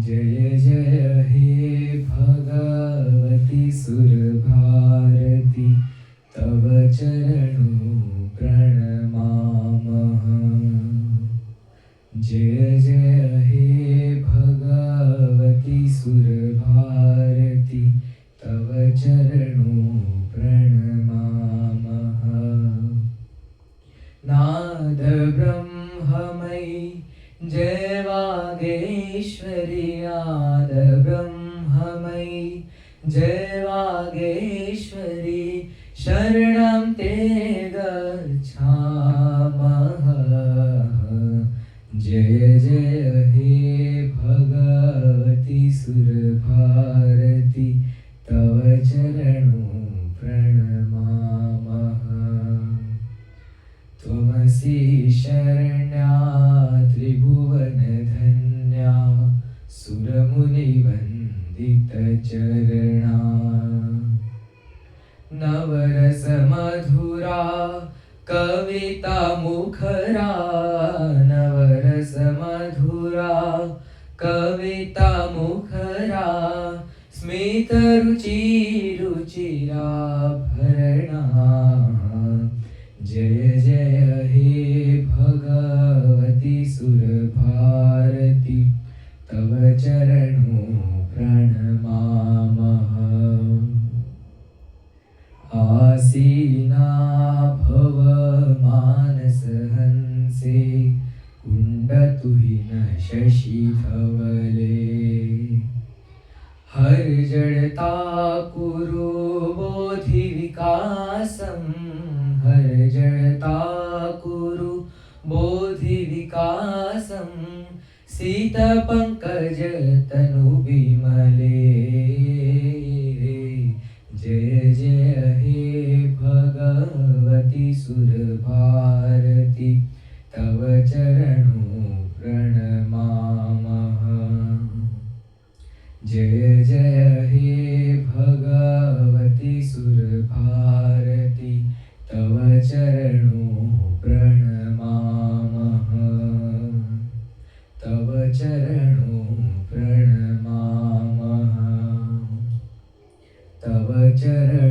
जय जय हे भगवती सुरभारती तव चरणों प्रणमामः। जय जय हे भगवती सुरभारती तव चरणों प्रणमामः। नाद ब्रह्ममयी जय वागेश्वरी, नाद ब्रह्ममयी जय वागेश्वरी, शरणं ते गच्छामः। जय जय हे भगवती सुरभारती तव चरणों प्रणमामः। त्वमसि शरण्या त्रिभुवनधन्या, सुरमुनिवन्दितचरणा। नवरसमधुरा कविता मुखरा, नवरसमधुरा कविता मुखरा, स्मितरुचि रुचिराभरणा। जय जय हे भगवती सुरभारती तव चरणों प्रणमामः। आसीना भव मानसहंसे, कुण्डतुहिन शशिधवले। हर जड़ता कुरु बोधिविकासं, हर जड़ता कुरु बोधिविकासं, सीतपङ्कज तनु विमले। जय जय हे भगवती सुरभारती तव चरणों प्रणमामः। जय जय हे भगवती सुरभारती तव चरणों प्रणमामः। तव चरणों प्रणमामः। तव चरणों